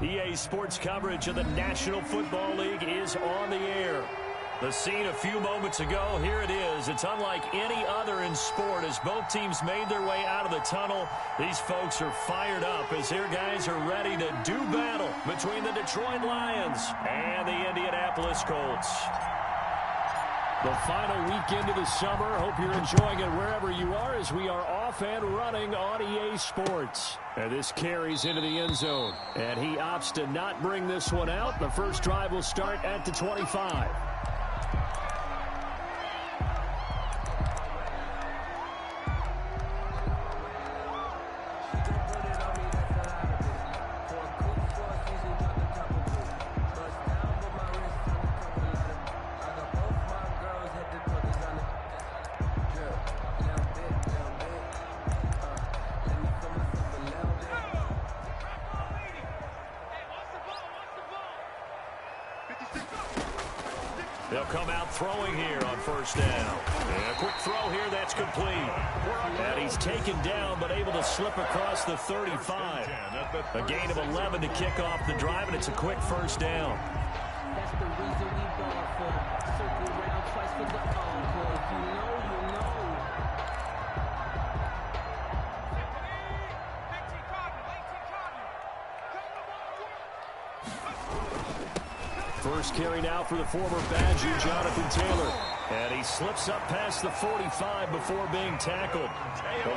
EA Sports coverage of the National Football League is on the air. The scene a few moments ago, here it is. It's unlike any other in sport as both teams made their way out of the tunnel. These folks are fired up as their guys are ready to do battle between the Detroit Lions and the Indianapolis Colts. The final weekend of the summer. Hope you're enjoying it wherever you are as we are off and running on EA Sports. And this carries into the end zone. And he opts to not bring this one out. The first drive will start at the 25. They'll come out throwing here on first down. And a quick throw here that's complete. And he's taken down but able to slip across the 35. A gain of 11 to kick off the drive, and it's a quick first down. That's the reason we ball for. Circle around twice for the encore. If you know, you know. First carry now for the former Badger, Jonathan Taylor. And he slips up past the 45 before being tackled.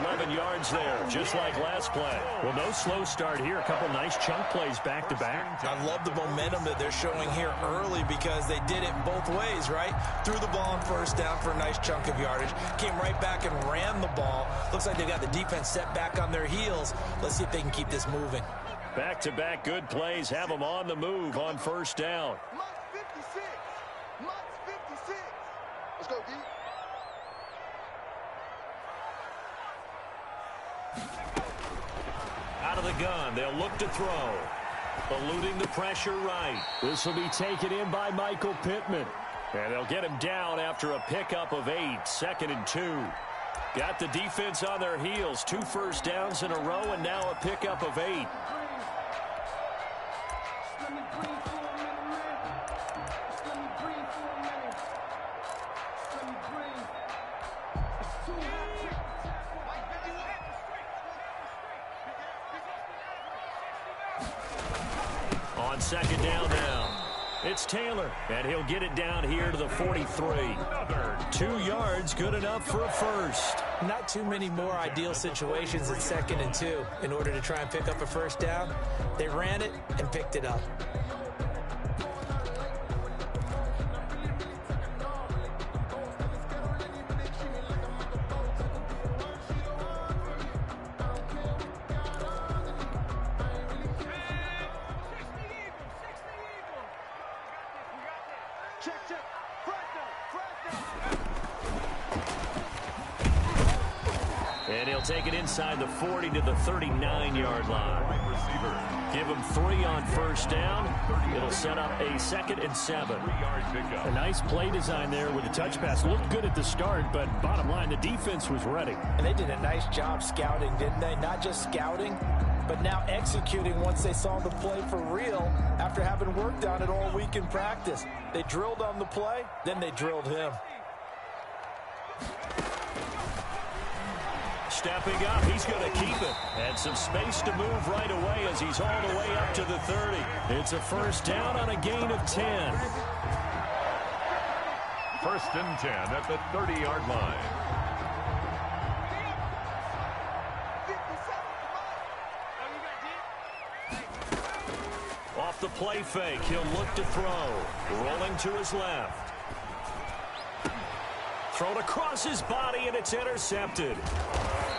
11 yards there, just like last play. Well, no slow start here. A couple nice chunk plays back-to-back. I love the momentum that they're showing here early because they did it both ways, right? Threw the ball on first down for a nice chunk of yardage. Came right back and ran the ball. Looks like they got the defense set back on their heels. Let's see if they can keep this moving. Back-to-back good plays have them on the move on first down. Let's go, D. Out of the gun, they'll look to throw. Eluding the pressure right. This will be taken in by Michael Pittman. And they'll get him down after a pickup of 8, 2nd and 2. Got the defense on their heels. 2 first downs in a row and now a pickup of 8. On second down now, it's Taylor, and he'll get it down here to the 43. 2 yards, good enough for a first. Not too many more ideal situations in 2nd and 2 in order to try and pick up a first down. They ran it and picked it up. And he'll take it inside the 40 to the 39-yard line. Give him 3 on first down. It'll set up a 2nd and 7. A nice play design there with a touch pass. Looked good at the start, but bottom line, the defense was ready. And they did a nice job scouting, didn't they? Not just scouting, but now executing once they saw the play for real after having worked on it all week in practice. They drilled on the play, then they drilled him. Stepping up, he's going to keep it. And some space to move right away as he's all the way up to the 30. It's a first down on a gain of 10. 1st and 10 at the 30-yard line. Off the play fake, he'll look to throw. Rolling to his left. Thrown across his body, and it's intercepted.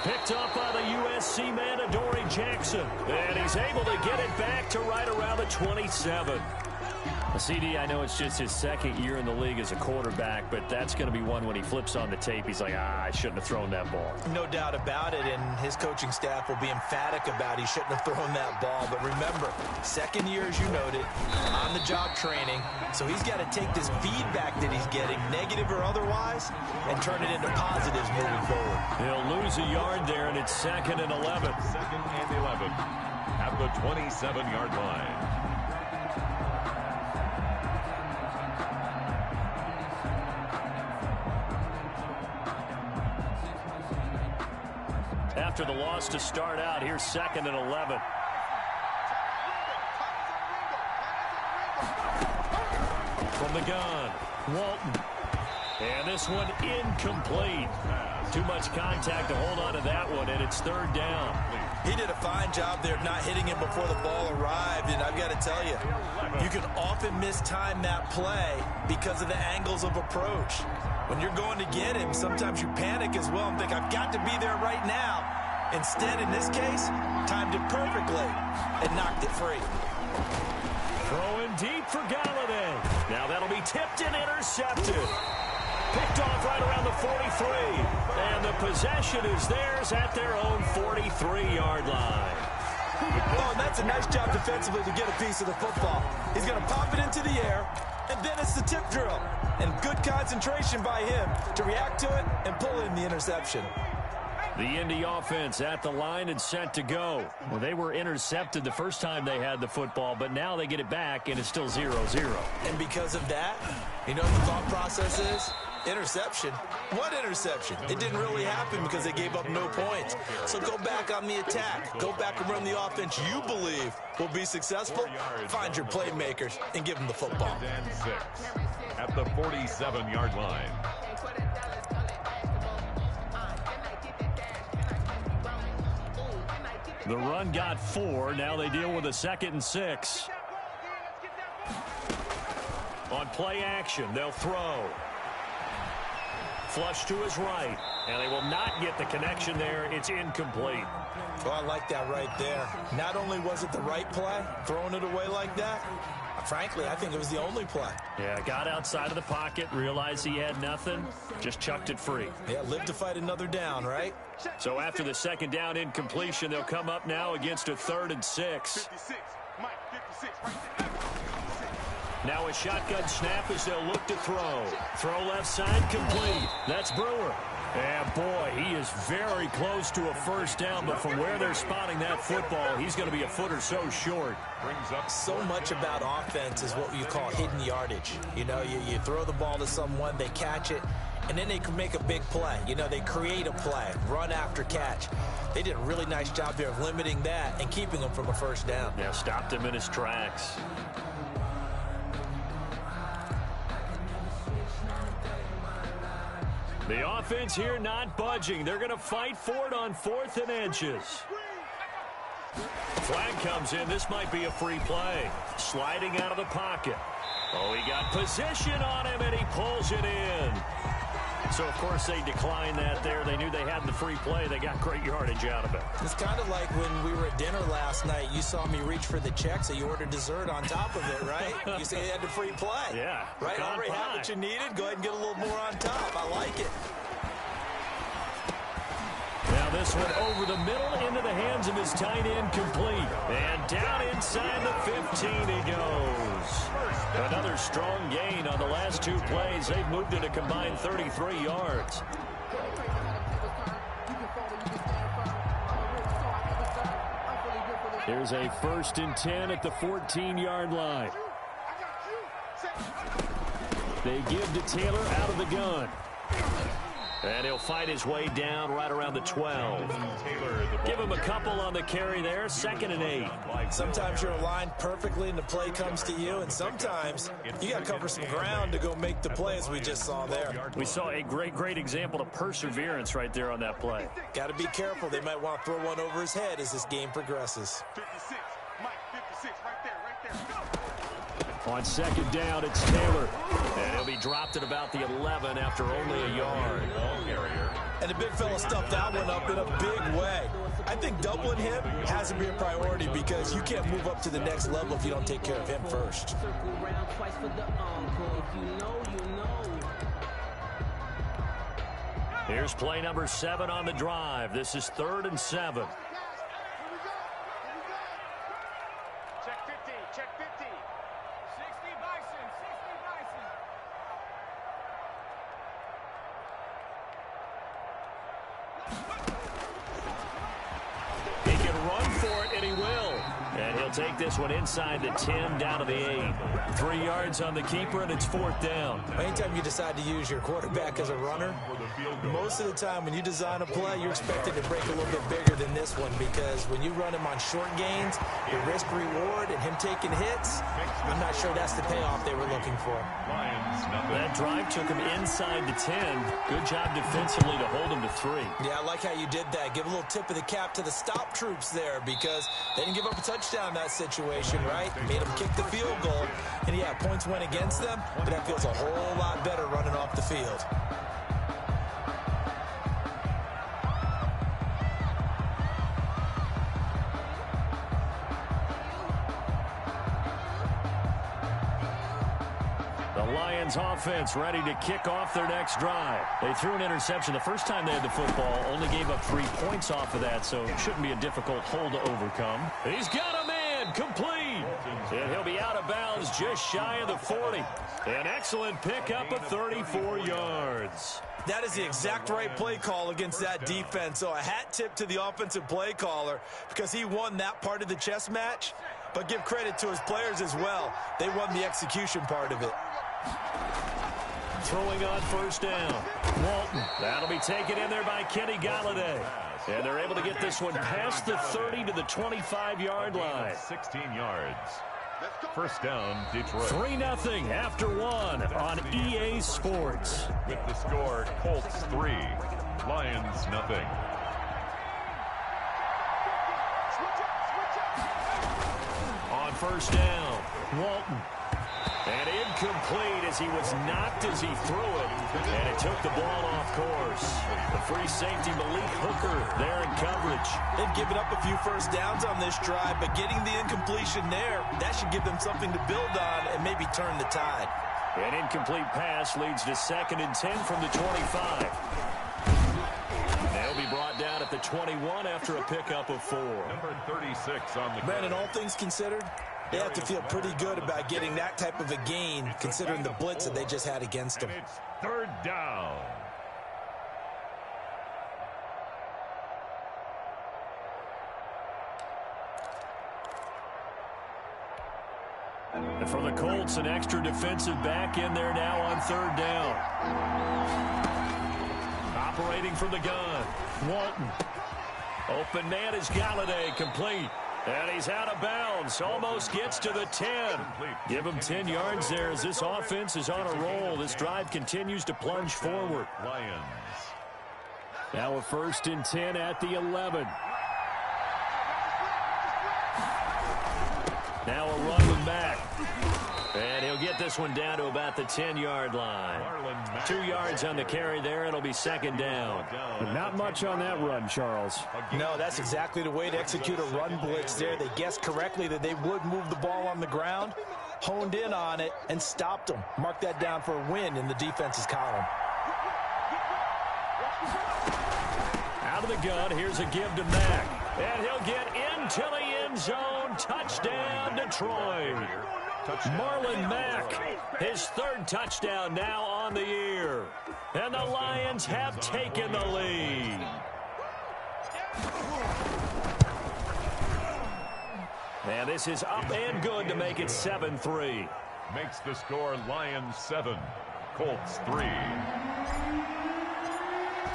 Picked up by the USC man, Adoree Jackson. And he's able to get it back to right around the 27. CD, I know it's just his 2nd year in the league as a quarterback, but that's going to be one when he flips on the tape. He's like, I shouldn't have thrown that ball. No doubt about it, and his coaching staff will be emphatic about he shouldn't have thrown that ball. But remember, 2nd year, as you noted, on-the-job training, so he's got to take this feedback that he's getting, negative or otherwise, and turn it into positives moving forward. He'll lose a yard there, and it's 2nd and 11. 2nd and 11. at the 27-yard line. After the loss to start out, here's 2nd and 11. From the gun, Walton. And this one incomplete. Too much contact to hold on to that one, and it's 3rd down. He did a fine job there of not hitting him before the ball arrived, and I've got to tell you, you can often mistime that play because of the angles of approach. When you're going to get him, sometimes you panic as well and think, I've got to be there right now. Instead, in this case, timed it perfectly and knocked it free. Throwing deep for Galladay. Now that'll be tipped and intercepted. Picked off right around the 43. And the possession is theirs at their own 43-yard line. Oh, and that's a nice job defensively to get a piece of the football. He's going to pop it into the air, and then it's the tip drill. And good concentration by him to react to it and pull in the interception. The Indy offense at the line and set to go. Well, they were intercepted the first time they had the football, but now they get it back, and it's still 0-0. And because of that, you know what the thought process is? Interception. What interception? It didn't really happen because they gave up no points. So go back on the attack. Go back and run the offense you believe will be successful. Find your playmakers and give them the football. And 6 at the 47-yard line. The run got 4. Now they deal with a 2nd and 6. On play action, they'll throw. Flush to his right. And they will not get the connection there. It's incomplete. Well, I like that right there. Not only was it the right play, throwing it away like that, frankly, I think it was the only play. Yeah, got outside of the pocket, realized he had nothing, just chucked it free. Yeah, live to fight another down, right? So after the 2nd down incompletion, they'll come up now against a 3rd and 6. Now a shotgun snap as they'll look to throw. Throw left side complete. That's Brewer. And boy, he is very close to a 1st down, but from where they're spotting that football, he's going to be a foot or so short. So much about offense is what you call hidden yardage. You know, you throw the ball to someone, they catch it, and then they can make a big play. You know, they create a play, run after catch. They did a really nice job there of limiting that and keeping him from a 1st down. Yeah, stopped him in his tracks. The offense here not budging. They're going to fight for it on 4th and inches. Flag comes in. This might be a free play. Sliding out of the pocket. Oh, he got position on him, and he pulls it in. So, of course, they declined that there. They knew they had the free play. They got great yardage out of it. It's kind of like when we were at dinner last night. You saw me reach for the check, so you ordered dessert on top of it, right? You say you had the free play. Yeah. Right? Already had what you needed. Go ahead and get a little more on top. I like it. Now this one over the middle into the hands of his tight end complete. And down inside the 15 he goes. Another strong gain on the last 2 plays. They've moved it a combined 33 yards. Here's a 1st and 10 at the 14-yard line. They give to Taylor out of the gun. And he'll fight his way down right around the 12. Give him a couple on the carry there. 2nd and 8. Sometimes you're aligned perfectly and the play comes to you, and sometimes you got to cover some ground to go make the play, as we just saw there. We saw a great example of perseverance right there on that play. Got to be careful. They might want to throw one over his head as this game progresses. 56, Mike, 56, right there. On 2nd down, it's Taylor. And he'll be dropped at about the 11 after only a yard. And the big fella stuffed that one up in a big way. I think doubling him has to be a priority because you can't move up to the next level if you don't take care of him first. Here's play number 7 on the drive. This is 3rd and 7. Check 50, check 50. 60 Bison, 60 Bison. He can run for it, and he will. take this one inside the 10, down to the 8. 3 yards on the keeper, and it's 4th down. Anytime you decide to use your quarterback as a runner, most of the time when you design a play, you're expected to break a little bit bigger than this one, because when you run him on short gains, your risk-reward and him taking hits, I'm not sure that's the payoff they were looking for. That drive took him inside the 10. Good job defensively to hold him to 3. Yeah, I like how you did that. Give a little tip of the cap to the stop troops there, because they didn't give up a touchdown in that situation, right? Made them kick the field goal. And yeah, points went against them, but that feels a whole lot better running off the field. Lions offense ready to kick off their next drive. They threw an interception the first time they had the football, only gave up 3 points off of that, so it shouldn't be a difficult hole to overcome. He's got a man, complete. And he'll be out of bounds just shy of the 40. An excellent pickup of 34 yards. That is the exact right play call against that defense. So a hat tip to the offensive play caller, because he won that part of the chess match. But give credit to his players as well. They won the execution part of it. Throwing on 1st down. Walton. That'll be taken in there by Kenny Galladay. And they're able to get this one past the 30 to the 25-yard line. 16 yards. 1st down, Detroit. 3-0 after 1 on EA Sports. With the score, Colts 3, Lions 0. On 1st down, Walton. And incomplete as he was knocked as he threw it. And it took the ball off course. The free safety, Malik Hooker, there in coverage. They've given up a few 1st downs on this drive, but getting the incompletion there, that should give them something to build on and maybe turn the tide. An incomplete pass leads to 2nd and 10 from the 25. They'll be brought down at the 21 after a pickup of 4. Number 36 on the Brandon, all things considered, they have to feel pretty good about getting that type of a gain, considering the blitz that they just had against them. And it's 3rd down. And for the Colts, an extra defensive back in there now on 3rd down. Operating from the gun, Walton. Open man is Galladay, complete. And he's out of bounds, almost gets to the 10. Give him 10 yards there as this offense is on a roll. This drive continues to plunge forward. Lions. Now a 1st and 10 at the 11. Now a run with Mack. And he'll get this one down to about the 10-yard line. 2 yards on the carry there. It'll be 2nd down. But not much on that run, Charles. No, that's exactly the way to execute a run blitz there. They guessed correctly that they would move the ball on the ground, honed in on it, and stopped them. Mark that down for a win in the defense's column. Out of the gun, here's a give to Mack. And he'll get into the end zone. Touchdown, Detroit. Marlon Mack, his 3rd touchdown now on the year. And the Lions have taken the lead. And this is up and good to make it 7-3. Makes the score Lions 7, Colts 3.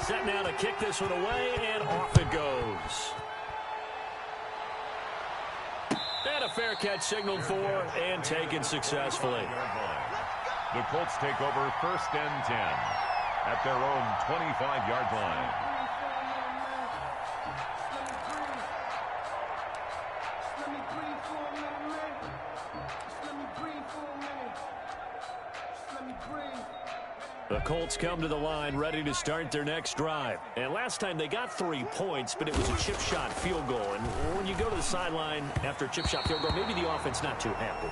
Set now to kick this one away, and off it goes. And a fair catch signaled for and taken successfully. The Colts take over 1st and 10 at their own 25-yard line. The Colts come to the line ready to start their next drive. And last time they got 3 points, but it was a chip shot field goal. And when you go to the sideline after a chip shot field goal, maybe the offense not too happy.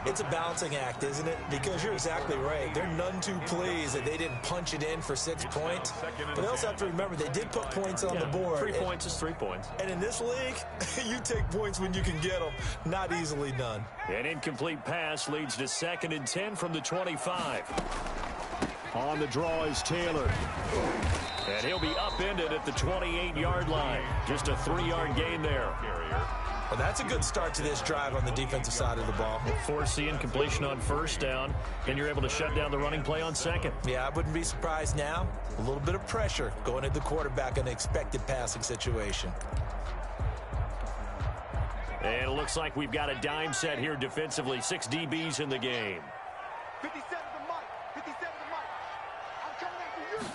It's a balancing act, isn't it? Because you're exactly right. They're none too pleased that they didn't punch it in for 6 points. But they also have to remember they did put points on the board. 3 points is 3 points. And in this league, you take points when you can get them. Not easily done. An incomplete pass leads to 2nd and 10 from the 25. On the draw is Taylor. And he'll be upended at the 28-yard line. Just a 3-yard gain there. Well, that's a good start to this drive on the defensive side of the ball. Force the incompletion on first down, and you're able to shut down the running play on second. Yeah, I wouldn't be surprised now. A little bit of pressure going at the quarterback in an expected passing situation. And it looks like we've got a dime set here defensively. 6 DBs in the game. 57 to Mike. 57 to Mike. I'm coming after you.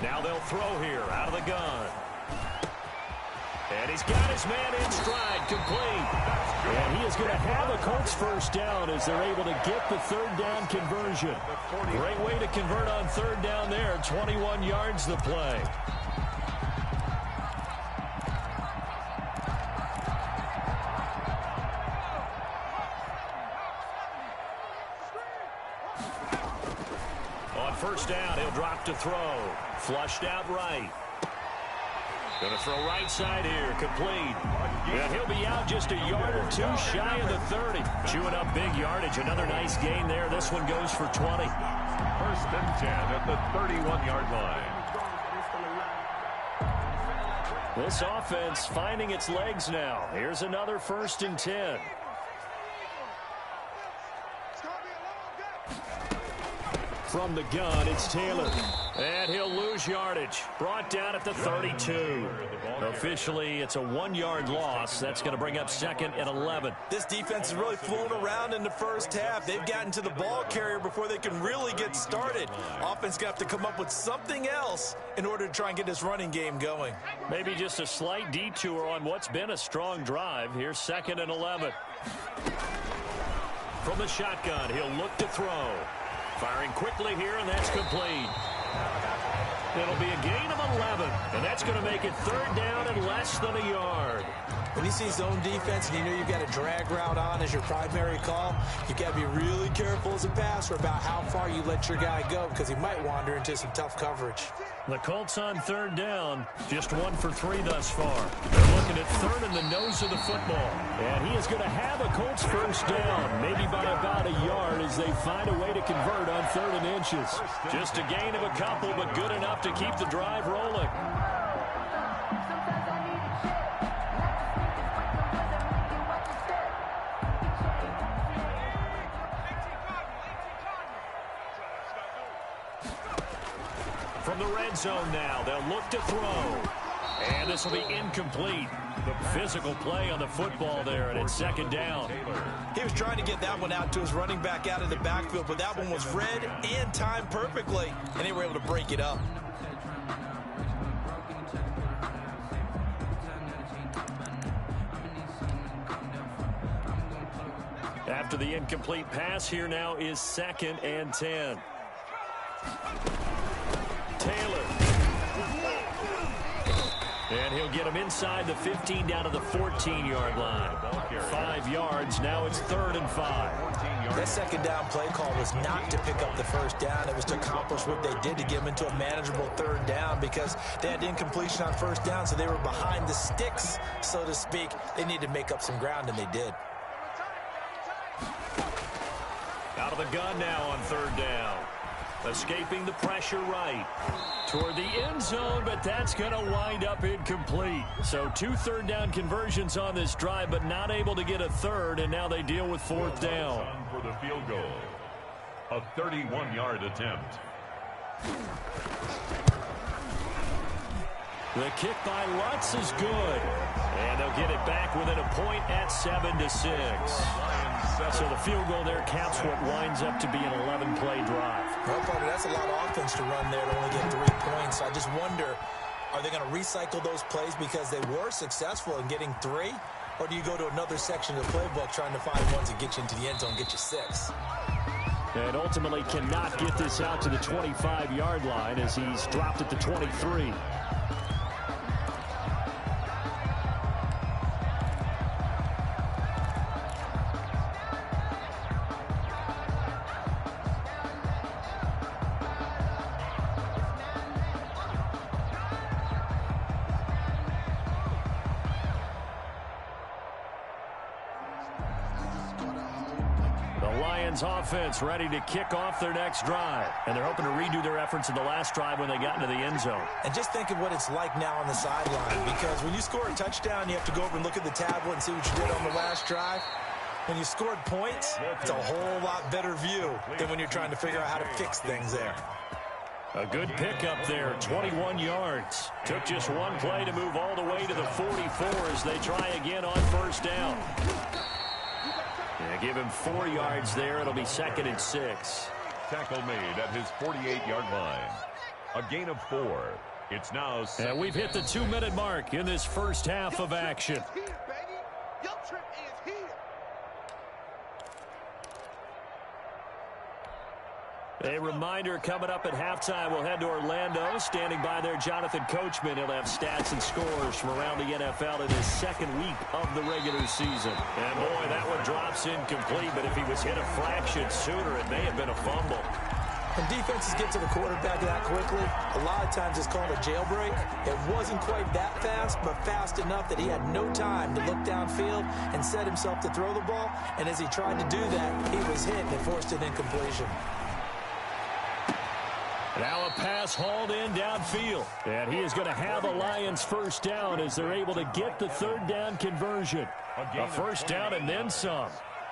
Now they'll throw here out of the gun. And he's got his man in stride, complete. And he is going to have a Colts first down as they're able to get the third down conversion. Great way to convert on third down there. 21 yards the play. On first down, he'll drop to throw. Flushed out right. Going to throw right side here, complete. And he'll be out just a yard or two shy of the 30. Chewing up big yardage. Another nice gain there. This one goes for 20. First and 10 at the 31-yard line. This offense finding its legs now. Here's another first and 10. From the gun, it's Taylor. And he'll lose yardage. Brought down at the 32. Officially, it's a 1-yard loss. That's going to bring up second and 11. This defense is really flown around in the first half. They've gotten to the ball carrier before they can really get started. Offense got to come up with something else in order to try and get this running game going. Maybe just a slight detour on what's been a strong drive. Here's second and 11. From the shotgun, he'll look to throw. Firing quickly here, and that's complete. It'll be a gain of 11, and that's going to make it third down and less than a yard. When you see zone defense and you know you've got a drag route on as your primary call, you've got to be really careful as a passer about how far you let your guy go because he might wander into some tough coverage. The Colts on third down, just 1 for 3 thus far. They're looking at third in the nose of the football. And he is going to have a Colts first down, maybe by about a yard as they find a way to convert on 3rd and inches. Just a gain of a couple, but good enough to keep the drive rolling. From the red zone now, they'll look to throw. And this will be incomplete. The physical play on the football there, and it's second down. He was trying to get that one out to his running back out of the backfield, but that one was read and timed perfectly, and they were able to break it up. After the incomplete pass, here now is second and 10. Taylor. And he'll get him inside the 15 down to the 14-yard line. 5 yards. Now it's 3rd and 5. That second down play call was not to pick up the first down. It was to accomplish what they did to get them into a manageable 3rd down because they had incompletion on first down, so they were behind the sticks, so to speak. They needed to make up some ground, and they did. Out of the gun now on 3rd down. Escaping the pressure right toward the end zone, but that's going to wind up incomplete. So 2 third down conversions on this drive, but not able to get a third, and now they deal with 4th down. For the field goal, a 31-yard attempt. The kick by Lutz is good, and they'll get it back within a point at 7-6. So the field goal there caps what winds up to be an 11-play drive. Well, partner, that's a lot of offense to run there to only get 3 points. I just wonder, are they going to recycle those plays because they were successful in getting 3? Or do you go to another section of the playbook trying to find ones that get you into the end zone, get you 6? And ultimately cannot get this out to the 25-yard line as he's dropped at the 23. Lions offense ready to kick off their next drive. And they're hoping to redo their efforts in the last drive when they got into the end zone. And just think of what it's like now on the sideline, because when you score a touchdown, you have to go over and look at the tablet and see what you did on the last drive. When you scored points, it's a whole lot better view than when you're trying to figure out how to fix things there. A good pickup there, 21 yards. Took just one play to move all the way to the 44 as they try again on first down. Yeah, give him 4 yards there. It'll be 2nd and 6. Tackle made at his 48-yard line. A gain of 4. It's now 2nd. And we've hit the 2-minute mark in this first half of action. A reminder, coming up at halftime, we'll head to Orlando. Standing by there, Jonathan Coachman. He'll have stats and scores from around the NFL in his 2nd week of the regular season. And boy, that one drops incomplete, but if he was hit a fraction sooner, it may have been a fumble. When defenses get to the quarterback that quickly, a lot of times it's called a jailbreak. It wasn't quite that fast, but fast enough that he had no time to look downfield and set himself to throw the ball. And as he tried to do that, he was hit and it forced an incompletion. Now a pass hauled in downfield. And he is going to have a Lions first down as they're able to get the 3rd down conversion. A first down and then some.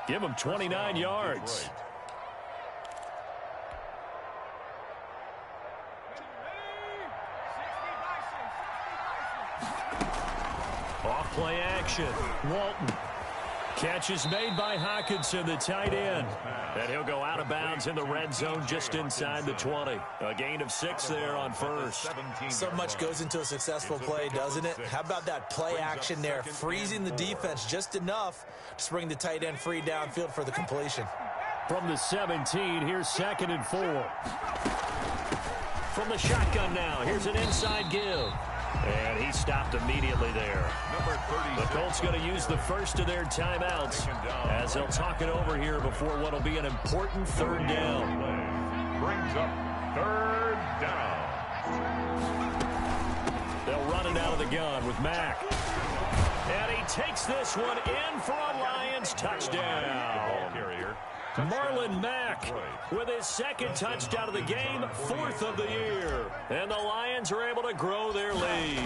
Give him 29 yards. Off play action. Walton. Catch is made by Hockenson, the tight end. And he'll go out of bounds in the red zone just inside the 20. A gain of 6 there on first. So much goes into a successful play, doesn't it? How about that play action there, freezing the defense just enough to bring the tight end free downfield for the completion. From the 17, here's 2nd and 4. From the shotgun now, here's an inside give. And he stopped immediately there. The Colts going to use the first of their timeouts as they'll talk it over here before what will be an important 3rd down. Brings up 3rd down. They'll run it out of the gun with Mack. And he takes this one in for a Lions touchdown. Marlon Mack with his 2nd touchdown of the game, 4th of the year. And the Lions are able to grow their lead.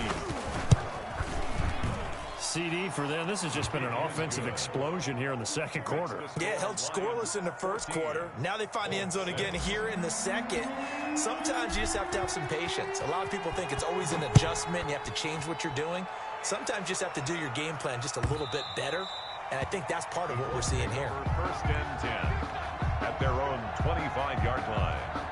CD for them. This has just been an offensive explosion here in the 2nd quarter. Yeah, held scoreless in the 1st quarter. Now they find the end zone again here in the 2nd. Sometimes you just have to have some patience. A lot of people think it's always an adjustment. You have to change what you're doing. Sometimes you just have to do your game plan just a little bit better. And I think that's part of what we're seeing here. 1st and 10 at their own 25-yard line.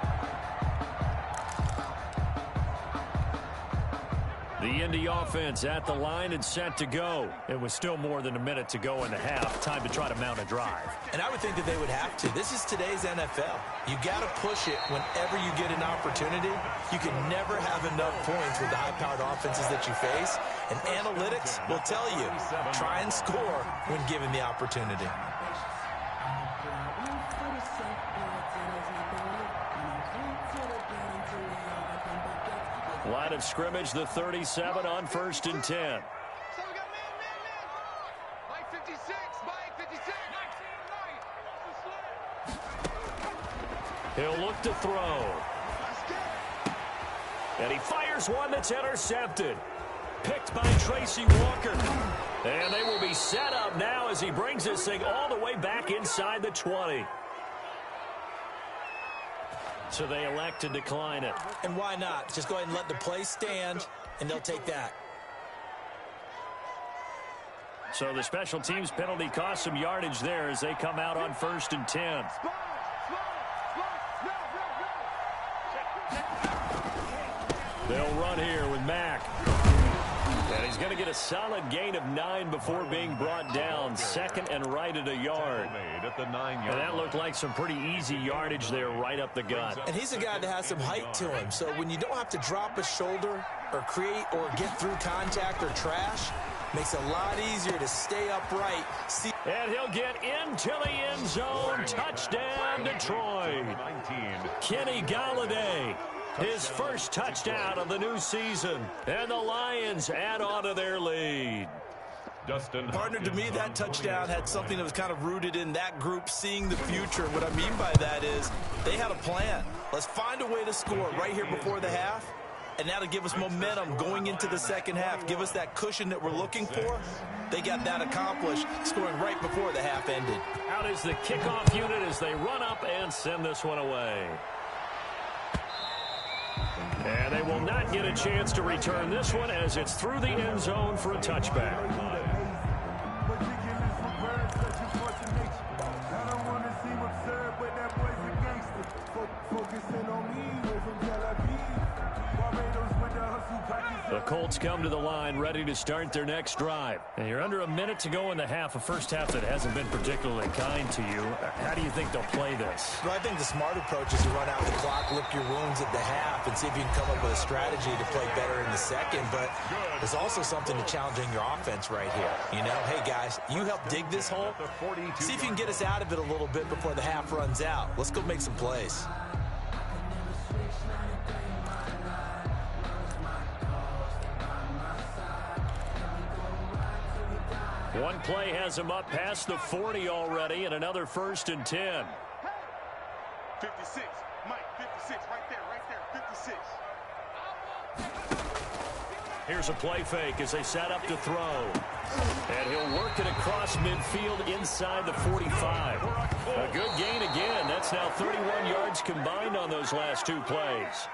The Indy offense at the line and set to go. It was still more than a minute to go in the half. Time to try to mount a drive. And I would think that they would have to. This is today's NFL. You got to push it whenever you get an opportunity. You can never have enough points with the high-powered offenses that you face. And analytics will tell you, try and score when given the opportunity. Line of scrimmage, the 37 on 1st and 10. So we got man. Mike 56, Mike 56. He'll look to throw. And he fires one that's intercepted. Picked by Tracy Walker. And they will be set up now as he brings this thing all the way back inside the 20. So they elect to decline it. And why not? Just go ahead and let the play stand, and they'll take that. So the special teams penalty cost some yardage there as they come out on 1st and 10. They'll run here with Mack. And he's going to get a solid gain of 9 before being brought down. 2nd and right at a yard. And that looked like some pretty easy yardage there right up the gut. And he's a guy that has some height to him. So when you don't have to drop a shoulder or create or get through contact or trash, makes it a lot easier to stay upright. And he'll get into the end zone. Touchdown, Detroit. Kenny Golladay. His first touchdown of the new season. And the Lions add on to their lead. Partner, to me, that touchdown had something that was kind of rooted in that group seeing the future. What I mean by that is they had a plan. Let's find a way to score right here before the half, and that'll give us momentum going into the second half, give us that cushion that we're looking for. They got that accomplished, scoring right before the half ended. Out is the kickoff unit as they run up and send this one away. And they will not get a chance to return this one as it's through the end zone for a touchback. The Colts come to the line ready to start their next drive. And you're under a minute to go in the half, a first half that hasn't been particularly kind to you. How do you think they'll play this? Well, I think the smart approach is to run out the clock, lick your wounds at the half, and see if you can come up with a strategy to play better in the second. But there's also something to challenging your offense right here. You know, hey, guys, you help dig this hole. See if you can get us out of it a little bit before the half runs out. Let's go make some plays. One play has him up past the 40 already, and another 1st and 10. 56, Mike, 56, right there, 56. Here's a play fake as they set up to throw. And he'll work it across midfield inside the 45. A good gain again. That's now 31 yards combined on those last two plays.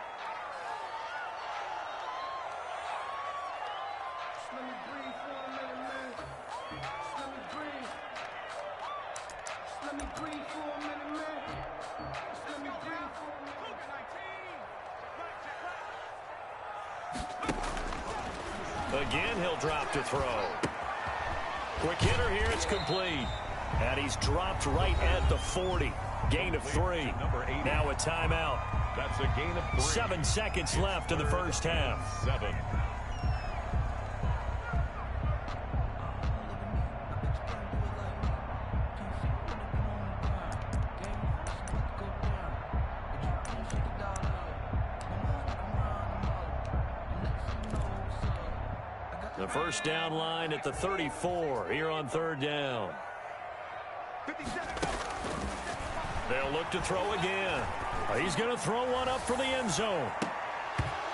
Again, he'll drop to throw. Quick hitter here, it's complete. And he's dropped right at the 40. Gain of 3. Now a timeout. That's a gain of 3. 7 seconds left in the first half. 7. The first down line at the 34 here on 3rd down. 57. They'll look to throw again. He's going to throw one up for the end zone.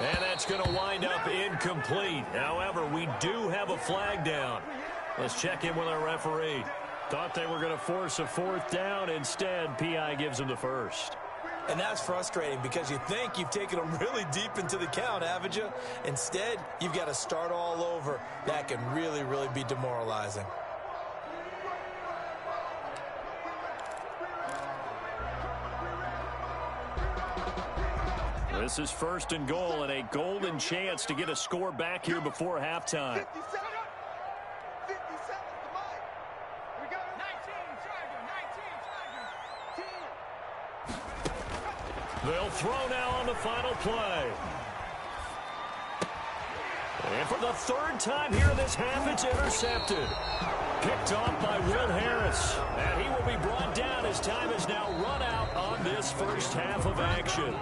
And that's going to wind up incomplete. However, we do have a flag down. Let's check in with our referee. Thought they were going to force a 4th down. Instead, PI gives them the first. And that's frustrating because you think you've taken them really deep into the count, haven't you? Instead, you've got to start all over. That can really, really be demoralizing. This is 1st and goal and a golden chance to get a score back here before halftime. 57. 57 to Mike. We got 19, Tiger, 10. They'll throw now on the final play. And for the 3rd time here in this half, it's intercepted. Picked off by Will Harris. And he will be brought down as time is now run out on this first half of action.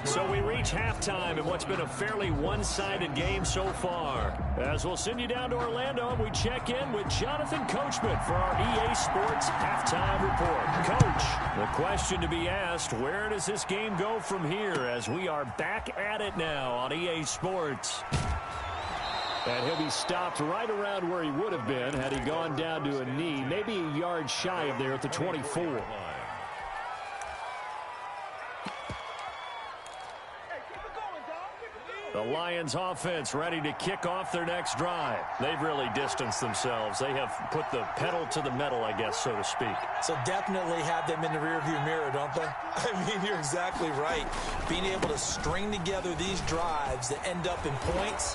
So we reach halftime in what's been a fairly one-sided game so far. As we'll send you down to Orlando, and we check in with Jonathan Coachman for our EA Sports Halftime Report. Coach, the question to be asked, where does this game go from here as we are back at it now on EA Sports? And he'll be stopped right around where he would have been had he gone down to a knee, maybe a yard shy of there at the 24. The Lions offense ready to kick off their next drive. They've really distanced themselves. They have put the pedal to the metal, I guess, so to speak. So definitely have them in the rearview mirror, don't they? I mean, you're exactly right. Being able to string together these drives that end up in points,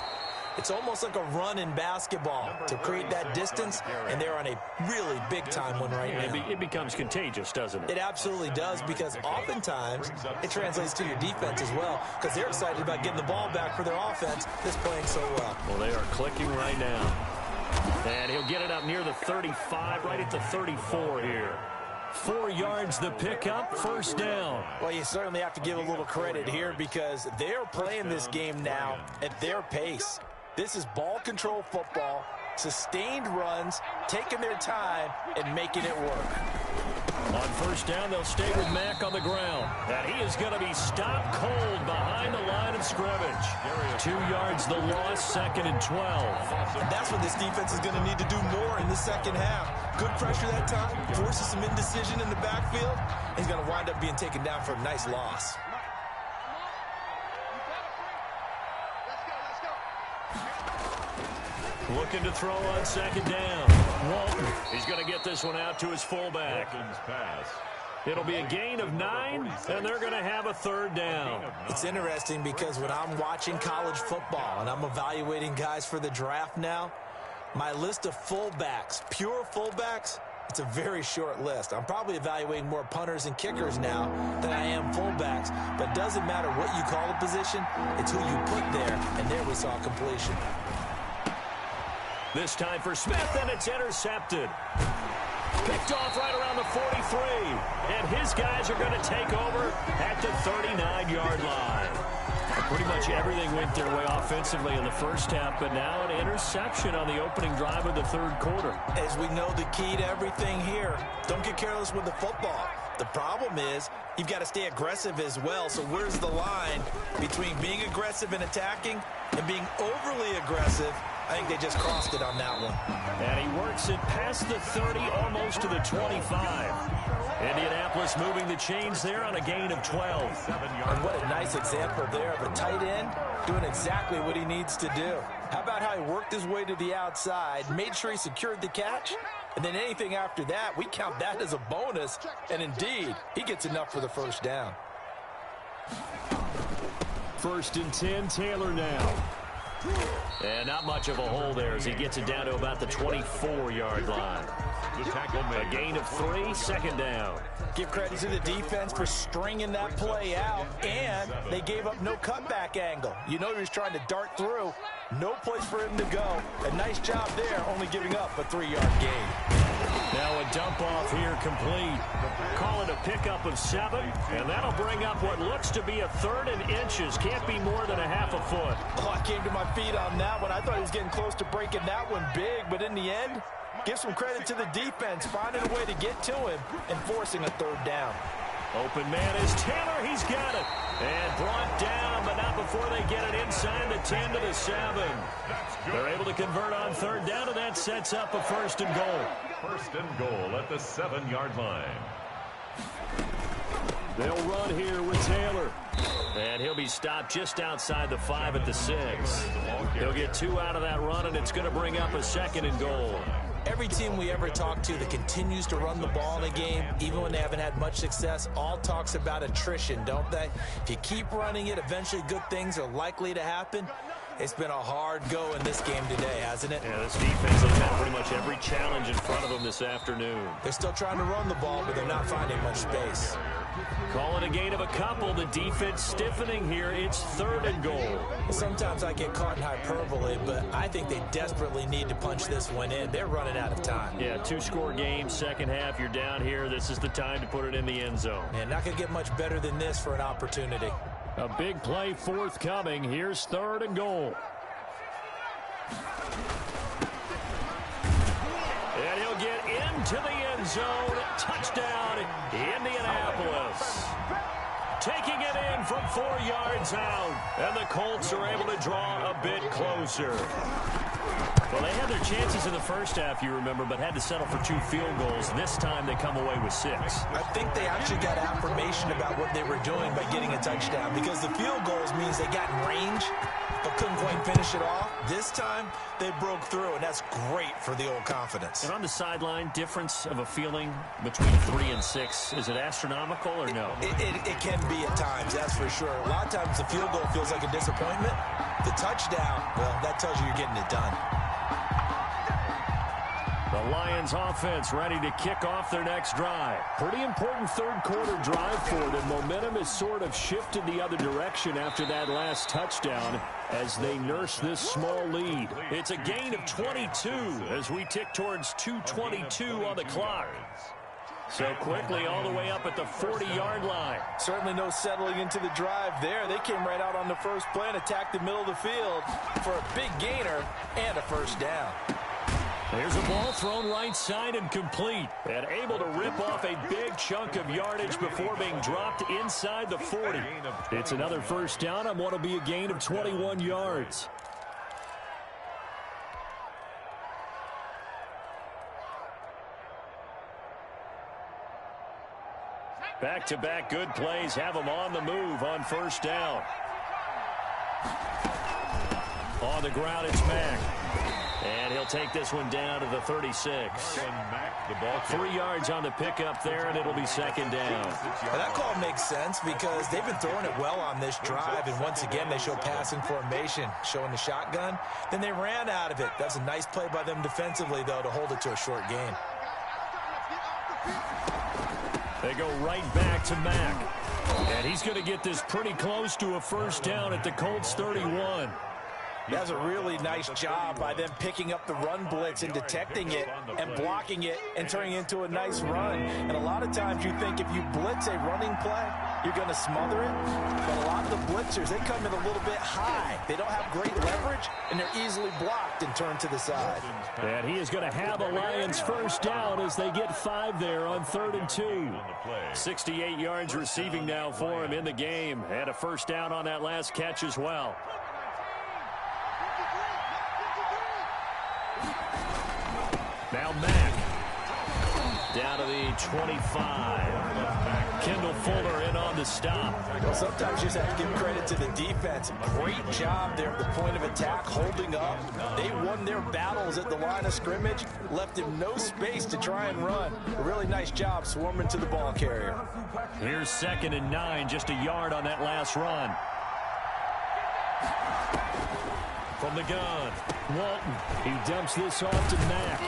it's almost like a run in basketball to create that distance, and they're on a really big-time one right now. It becomes contagious, doesn't it? It absolutely does, because oftentimes it translates to your defense as well, because they're excited about getting the ball back for their offense that's playing so well. Well, they are clicking right now. And he'll get it up near the 35, right at the 34 here. 4 yards the pickup, first down. Well, you certainly have to give a little credit here because they're playing this game now at their pace. This is ball control football. sustained runs, taking their time, and making it work. On first down, they'll stay with Mack on the ground. And he is going to be stopped cold behind the line of scrimmage. 2 yards the loss, 2nd and 12. And that's what this defense is going to need to do more in the second half. Good pressure that time, forces some indecision in the backfield. He's going to wind up being taken down for a nice loss. Looking to throw on 2nd down. Walton, he's going to get this one out to his fullback. It'll be a gain of 9, and they're going to have a 3rd down. It's interesting because when I'm watching college football and I'm evaluating guys for the draft now, my list of fullbacks, pure fullbacks, it's a very short list. I'm probably evaluating more punters and kickers now than I am fullbacks, but it doesn't matter what you call a position, it's who you put there, and there we saw completion. This time for Smith, and it's intercepted. Picked off right around the 43. And his guys are going to take over at the 39-yard line. Pretty much everything went their way offensively in the first half, but now an interception on the opening drive of the 3rd quarter. As we know, the key to everything here, don't get careless with the football. The problem is you've got to stay aggressive as well. So where's the line between being aggressive and attacking and being overly aggressive? I think they just crossed it on that one. And he works it past the 30, almost to the 25. Indianapolis moving the chains there on a gain of 12. And what a nice example there of a tight end doing exactly what he needs to do. How about how he worked his way to the outside, made sure he secured the catch, and then anything after that, we count that as a bonus. And indeed, he gets enough for the 1st down. 1st and 10, Taylor now. And not much of a hole there as he gets it down to about the 24-yard line. The tackle made. A gain of 3, 2nd down. Give credit to the defense for stringing that play out, and they gave up no cutback angle. You know he was trying to dart through. No place for him to go. A nice job there, only giving up a 3-yard gain. Now a dump off here complete. Call it a pickup of 7, and that'll bring up what looks to be a 3rd and inches. Can't be more than a half a foot. Oh, I came to my feet on that one. I thought he was getting close to breaking that one big, but in the end, give some credit to the defense, finding a way to get to him and forcing a 3rd down. Open man is Taylor. He's got it. And brought down, but not before they get it inside the 10 to the 7. They're able to convert on 3rd down, and that sets up a 1st and goal. 1st and goal at the 7-yard line. They'll run here with Taylor. And he'll be stopped just outside the 5 at the 6. He'll get 2 out of that run, and it's going to bring up a 2nd and goal. Every team we ever talk to that continues to run the ball in a game, even when they haven't had much success, all talks about attrition, don't they? If you keep running it, eventually good things are likely to happen. It's been a hard go in this game today, hasn't it? Yeah, this defense has had pretty much every challenge in front of them this afternoon. They're still trying to run the ball, but they're not finding much space. Call it a gain of a couple. The defense stiffening here. It's 3rd and goal. Sometimes I get caught in hyperbole, but I think they desperately need to punch this one in. They're running out of time. Yeah, 2-score game, second half. You're down here. This is the time to put it in the end zone. And not going to get much better than this for an opportunity. A big play forthcoming. Here's 3rd and goal. And he'll get into the end zone. Touchdown, Indianapolis. Taking it in from 4 yards out. And the Colts are able to draw a bit closer. Well, they had their chances in the first half, you remember, but had to settle for 2 field goals. This time they come away with 6. I think they actually got affirmation about what they were doing by getting a touchdown, because the field goals means they got in range but couldn't quite finish it off. This time they broke through, and that's great for the old confidence. And on the sideline, difference of a feeling between 3 and 6, is it astronomical or no? It can be at times, that's for sure. A lot of times the field goal feels like a disappointment. The touchdown, well, that tells you you're getting it done. The Lions offense ready to kick off their next drive. Pretty important 3rd quarter drive for them. Momentum has sort of shifted the other direction after that last touchdown as they nurse this small lead. It's a gain of 22 as we tick towards 2:22 on the clock. So quickly all the way up at the 40-yard line. Certainly no settling into the drive there. They came right out on the first play and attacked the middle of the field for a big gainer and a 1st down. There's a ball thrown right side and complete. And able to rip off a big chunk of yardage before being dropped inside the 40. It's another first down on what will be a gain of 21 yards. Back-to-back good plays have them on the move on first down. On the ground, it's Mack. And he'll take this one down to the 36. 3 yards on the pickup there, and it'll be second down. Well, that call makes sense because they've been throwing it well on this drive, and once again they show passing formation, showing the shotgun. Then they ran out of it. That's a nice play by them defensively, though, to hold it to a short gain. They go right back to Mack. And he's going to get this pretty close to a first down at the Colts 31. That's a really nice job by them picking up the run blitz and detecting it and blocking it and turning it into a nice run. And a lot of times you think if you blitz a running play, you're going to smother it. But a lot of the blitzers, they come in a little bit high. They don't have great leverage, and they're easily blocked and turned to the side. And he is going to have a Lions first down as they get 5 there on 3rd and 2. 68 yards receiving now for him in the game. And a first down on that last catch as well. Now Mack down to the 25. Kendall Fuller in on the stop. Well, sometimes you just have to give credit to the defense. Great job there at the point of attack, holding up. They won their battles at the line of scrimmage, left him no space to try and run. A really nice job swarming to the ball carrier. Here's 2nd and 9, just a yard on that last run. From the gun, Walton. He dumps this off to Mack.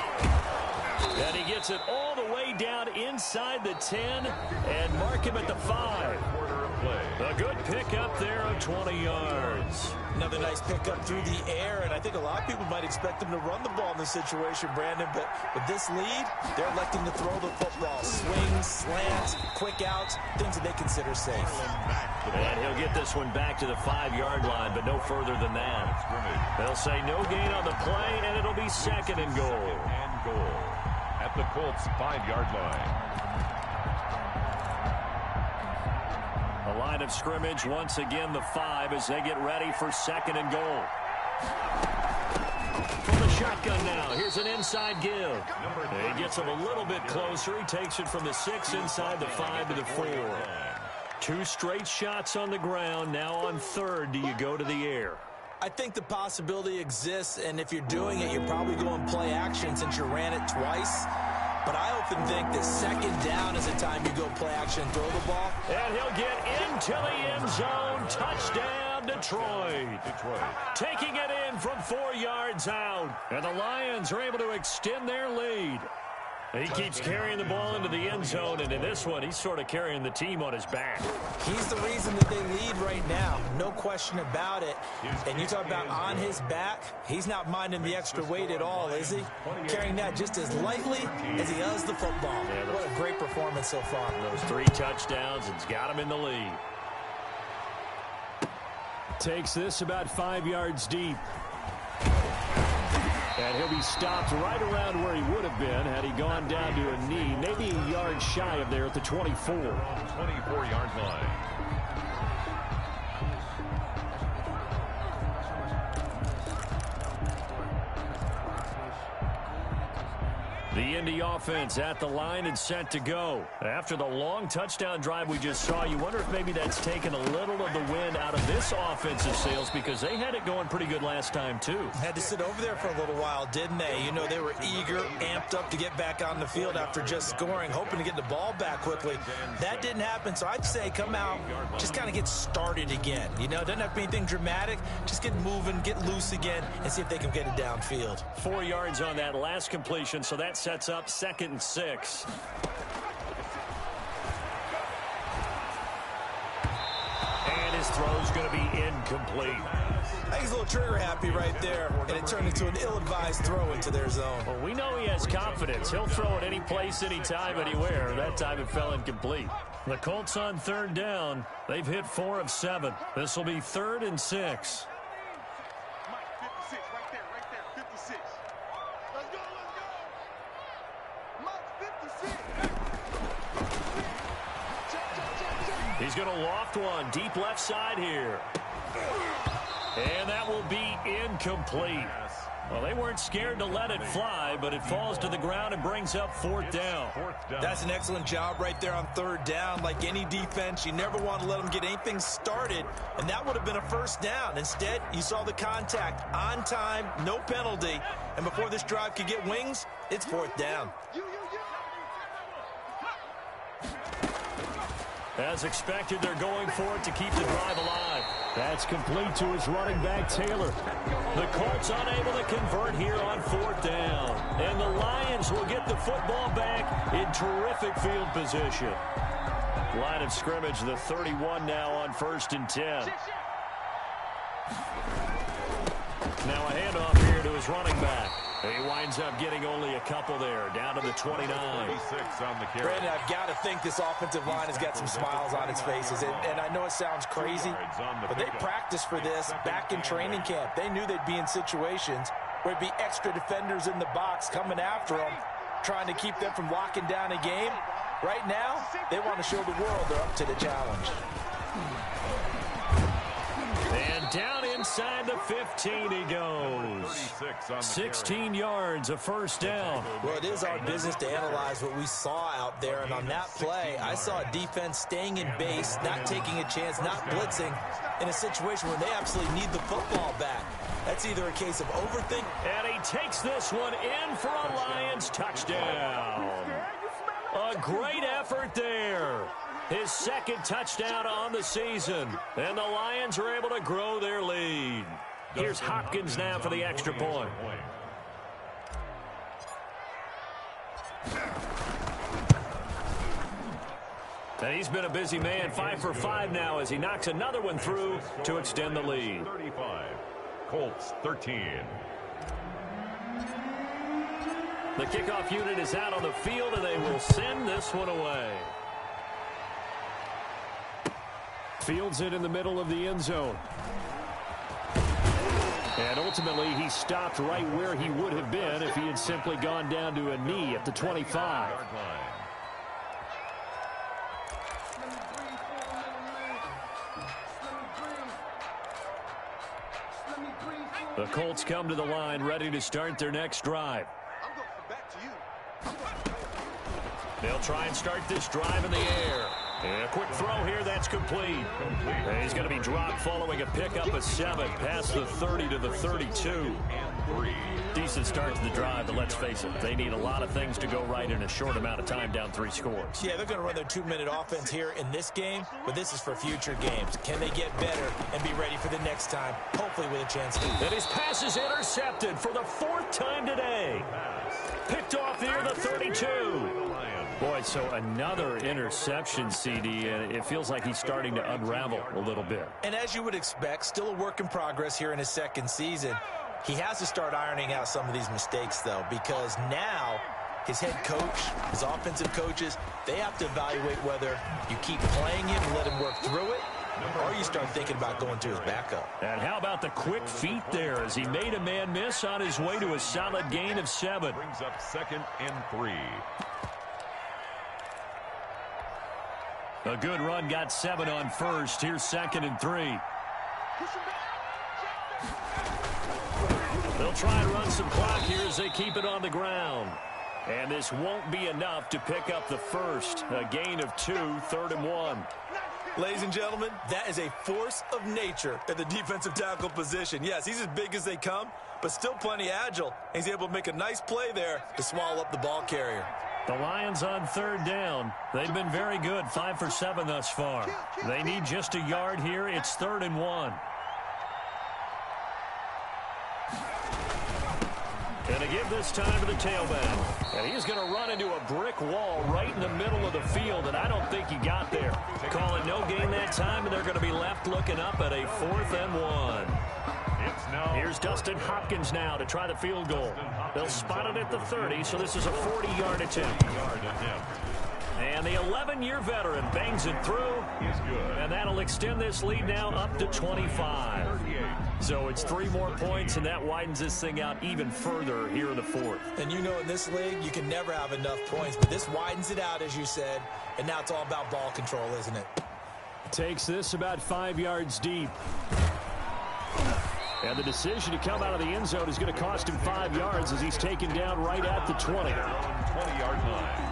And he gets it all the way down inside the 10 and mark him at the 5. A good pickup there of 20 yards. Another nice pickup through the air, and I think a lot of people might expect them to run the ball in this situation, Brandon, but with this lead, they're electing to throw the football. Swings, slants, quick outs, things that they consider safe. And he'll get this one back to the 5-yard line, but no further than that. They'll say no gain on the play, and it'll be 2nd and goal. At the Colts 5-yard line. The line of scrimmage, once again, the 5 as they get ready for 2nd and goal. From the shotgun now, here's an inside give. He gets him a little bit closer. He takes it from the 6 inside the 5 to the 4. 2 straight shots on the ground. Now on 3rd, do you go to the air? I think the possibility exists, and if you're doing it, you're probably going play action since you ran it twice. But I often think that 2nd down is the time you go play action and throw the ball. And he'll get into the end zone. Touchdown, Detroit. Taking it in from 4 yards out. And the Lions are able to extend their lead. He keeps carrying the ball into the end zone, and in this one, he's sort of carrying the team on his back. He's the reason that they lead right now, no question about it. And you talk about on his back, he's not minding the extra weight at all, is he? Carrying that just as lightly as he does the football. What a great performance so far. Those 3 touchdowns, it's got him in the lead. Takes this about 5 yards deep. And he'll be stopped right around where he would have been had he gone down to a knee, maybe a yard shy of there at the 24. 24-yard line. The Indy offense at the line and set to go. After the long touchdown drive we just saw, you wonder if maybe that's taken a little of the wind out of this offensive sails because they had it going pretty good last time too. Had to sit over there for a little while, didn't they? You know, they were eager, amped up to get back on the field after just scoring, hoping to get the ball back quickly. That didn't happen, so I'd say come out, just kind of get started again. You know, it doesn't have to be anything dramatic. Just get moving, get loose again, and see if they can get it downfield. 4 yards on that last completion, so that's sets up 2nd and 6. And his throw's going to be incomplete. I think he's a little trigger happy right there, and it turned into an ill-advised throw into their zone. Well, we know he has confidence. He'll throw it any place, anytime, anywhere. That time it fell incomplete. The Colts on 3rd down. They've hit 4 of 7. This will be 3rd and 6. Mike, 56, right there, 56. Let's go, let's go. He's going to loft one deep left side here. And that will be incomplete. Well, they weren't scared to let it fly, but it falls to the ground and brings up fourth down. That's an excellent job right there on third down. Like any defense, you never want to let them get anything started, and that would have been a first down. Instead, you saw the contact on time, no penalty, and before this drive could get wings, it's fourth down. As expected, they're going for it to keep the drive alive. That's complete to his running back, Taylor. The Colts unable to convert here on fourth down. And the Lions will get the football back in terrific field position. Line of scrimmage, the 31 now on 1st and 10. Now a handoff here to his running back. He winds up getting only a couple there, down to the 29. Brandon, I've got to think this offensive line has got some smiles on its faces. And I know it sounds crazy, but they practiced for this back in training camp. They knew they'd be in situations where there'd be extra defenders in the box coming after them, trying to keep them from locking down a game. Right now, they want to show the world they're up to the challenge. And down inside the 15 he goes. 16 yards, a first down. Well, it is our business to analyze what we saw out there. And on that play, I saw a defense staying in base, not taking a chance, not blitzing in a situation where they absolutely need the football back. That's either a case of overthinking. And he takes this one in for a Lions touchdown. A great effort there. His second touchdown on the season. And the Lions are able to grow their lead. Here's Hopkins now for the extra point. And he's been a busy man, 5 for 5 now as he knocks another one through to extend the lead. 35, Colts 13. The kickoff unit is out on the field, and they will send this one away. Fields it in the middle of the end zone. And ultimately, he stopped right where he would have been if he had simply gone down to a knee at the 25. The Colts come to the line ready to start their next drive. They'll try and start this drive in the air. And a quick throw here, that's complete. And he's going to be dropped following a pickup of 7 past the 30 to the 32. Decent start to the drive, but let's face it, they need a lot of things to go right in a short amount of time, down 3 scores. Yeah, they're going to run their 2-minute offense here in this game, but this is for future games. Can they get better and be ready for the next time, hopefully with a chance to? And his pass is intercepted for the 4th time today. Picked off near the 32. Boy, so another interception, CD, and it feels like he's starting to unravel a little bit. And as you would expect, still a work in progress here in his second season. He has to start ironing out some of these mistakes, though, because now his head coach, his offensive coaches, they have to evaluate whether you keep playing him and let him work through it, or you start thinking about going to his backup. And how about the quick feet there as he made a man miss on his way to a solid gain of 7. Brings up 2nd and 3. A good run got 7 on first. Here's 2nd and 3. They'll try and run some clock here as they keep it on the ground. And this won't be enough to pick up the first. A gain of 2, 3rd and 1. Ladies and gentlemen, that is a force of nature at the defensive tackle position. Yes, he's as big as they come, but still plenty agile. He's able to make a nice play there to swallow up the ball carrier. The Lions on 3rd down. They've been very good, 5 for 7 thus far. They need just a yard here. It's 3rd and 1. Going to give this time to the tailback. And he's going to run into a brick wall right in the middle of the field, and I don't think he got there. Call it no gain that time, and they're going to be left looking up at a 4th and 1. Here's Dustin Hopkins now to try the field goal. They'll spot it at the 30, so this is a 40-yard attempt. And the 11-year veteran bangs it through, is good. And that'll extend this lead now up to 25. 38. So it's 3 more points, and that widens this thing out even further here in the fourth. And you know in this league, you can never have enough points, but this widens it out, as you said, and now it's all about ball control, isn't it? Takes this about 5 yards deep. And the decision to come out of the end zone is going to cost him 5 yards as he's taken down right at the 20. Their own 20-yard line.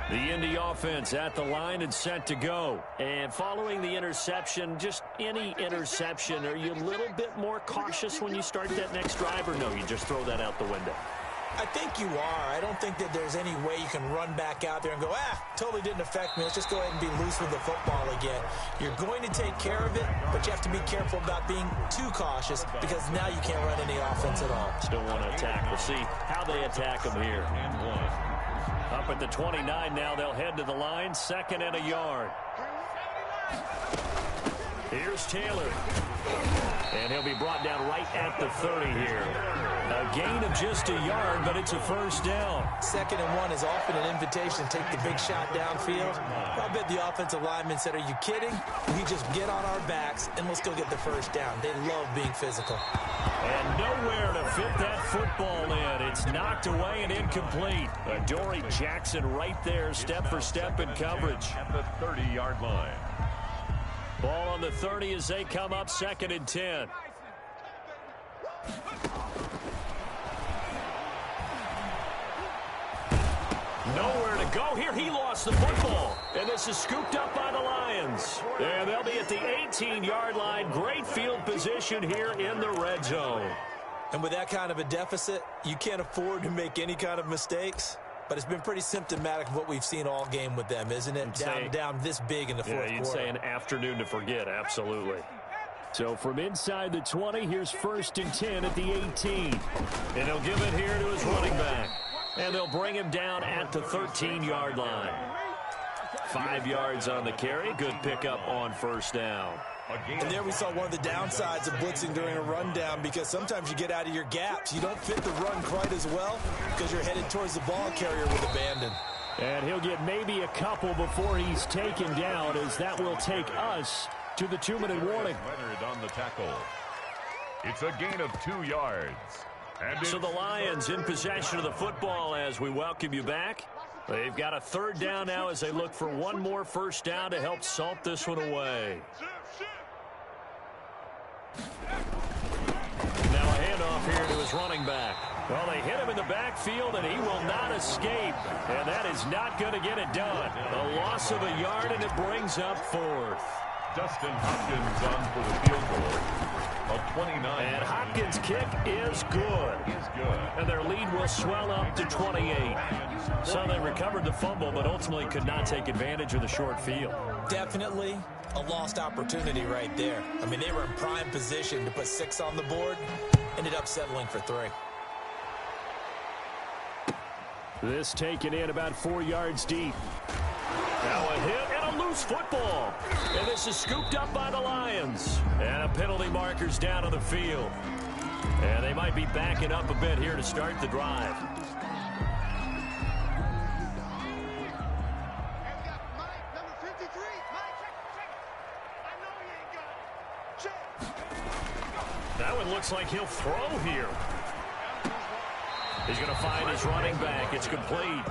The Indy offense at the line and set to go. And following the interception, just any interception, are you a little bit more cautious when you start that next drive, or no, you just throw that out the window? I think you are. I don't think that there's any way you can run back out there and go, totally didn't affect me. Let's just go ahead and be loose with the football again. You're going to take care of it, but you have to be careful about being too cautious because now you can't run any offense at all. Still want to attack. We'll see how they attack them here. And 1. Up at the 29 now, they'll head to the line, 2nd and a yard. Here's Taylor. And he'll be brought down right at the 30 here. A gain of just a yard, but it's a first down. 2nd and 1 is often an invitation to take the big shot downfield. I bet the offensive lineman said, are you kidding? We just get on our backs and let's go get the first down. They love being physical. And nowhere to fit that football in. It's knocked away and incomplete. Adoree Jackson right there, step for step in coverage. At the 30-yard line. Ball on the 30 as they come up, 2nd and 10. Nowhere to go here. He lost the football. And this is scooped up by the Lions. And they'll be at the 18-yard line. Great field position here in the red zone. And with that kind of a deficit, you can't afford to make any kind of mistakes. But it's been pretty symptomatic of what we've seen all game with them, isn't it? Down this big in the fourth quarter. You'd say an afternoon to forget, absolutely. So from inside the 20, here's 1st and 10 at the 18. And he'll give it here to his running back. And they'll bring him down at the 13-yard line. 5 yards on the carry. Good pickup on first down. And there we saw one of the downsides of blitzing during a rundown because sometimes you get out of your gaps. You don't fit the run quite as well because you're headed towards the ball carrier with abandon. And he'll get maybe a couple before he's taken down, as that will take us to the 2-minute warning. Leonard on the tackle. It's a gain of 2 yards. And So the Lions in possession of the football as we welcome you back. They've got a 3rd down now as they look for one more first down to help salt this one away. Now a handoff here to his running back. Well, they hit him in the backfield, and he will not escape. And that is not going to get it done. A loss of a yard, and it brings up 4th. Dustin Hopkins on for the field goal. A 29. And Hopkins' kick is good. And their lead will swell up to 28. So they recovered the fumble, but ultimately could not take advantage of the short field. Definitely a lost opportunity right there. I mean, they were in prime position to put 6 on the board. Ended up settling for 3. This taken in about 4 yards deep. Now a hit and a loose football. And this is scooped up by the Lions. And a penalty marker's down on the field. And they might be backing up a bit here to start the drive. That one looks like he'll throw here. He's going to find his running back. It's complete.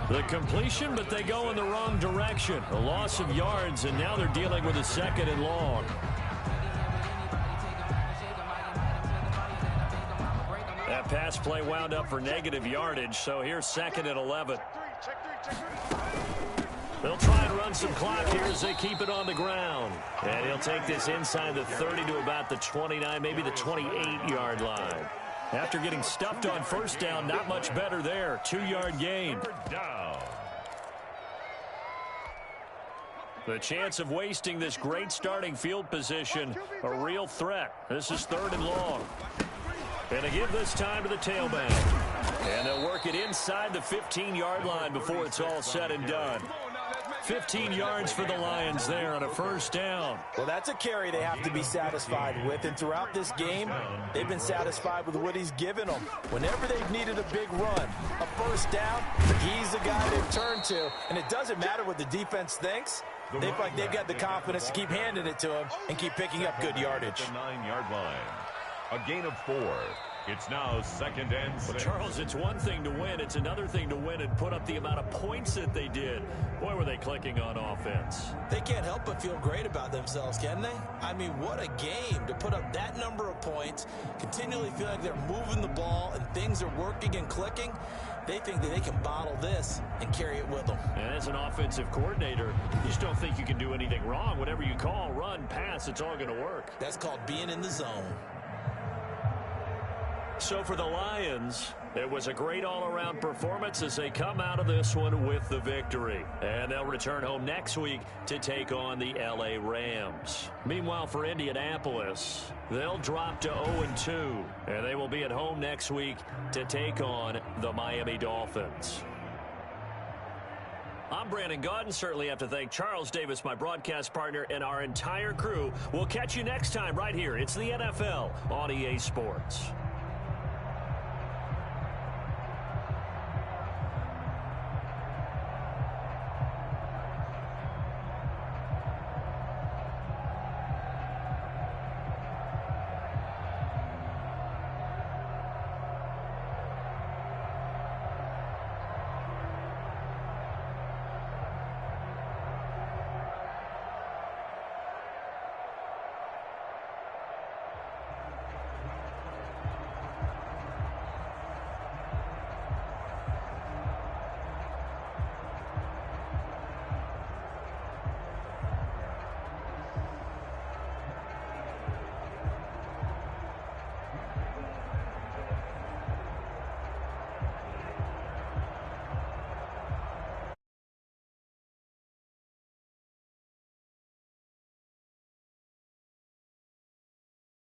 The completion, but they go in the wrong direction. A loss of yards, and now they're dealing with a 2nd and long. That pass play wound up for negative yardage, so here's 2nd and 11. They'll try and run some clock here as they keep it on the ground. And he'll take this inside the 30 to about the 29, maybe the 28-yard line. After getting stuffed on first down, not much better there. 2-yard gain. Down. The chance of wasting this great starting field position, a real threat. This is 3rd and long. And they give this time to the tailback. And they'll work it inside the 15-yard line before it's all said and done. 15 yards for the Lions there on a first down. Well, that's a carry they have to be satisfied with. And throughout this game, they've been satisfied with what he's given them. Whenever they've needed a big run, a first down, he's the guy they've turned to. And it doesn't matter what the defense thinks. They feel like they've got the confidence to keep handing it to him and keep picking up good yardage. The 9-yard line. A gain of 4. It's now 2nd and 6. Well, Charles, it's one thing to win. It's another thing to win and put up the amount of points that they did. Boy, were they clicking on offense. They can't help but feel great about themselves, can they? I mean, what a game to put up that number of points, continually feel like they're moving the ball and things are working and clicking. They think that they can bottle this and carry it with them. And as an offensive coordinator, you just don't think you can do anything wrong. Whatever you call, run, pass, it's all going to work. That's called being in the zone. So for the Lions, it was a great all-around performance as they come out of this one with the victory. And they'll return home next week to take on the L.A. Rams. Meanwhile, for Indianapolis, they'll drop to 0-2, and they will be at home next week to take on the Miami Dolphins. I'm Brandon Gaudin. Certainly have to thank Charles Davis, my broadcast partner, and our entire crew. We'll catch you next time right here. It's the NFL on EA Sports.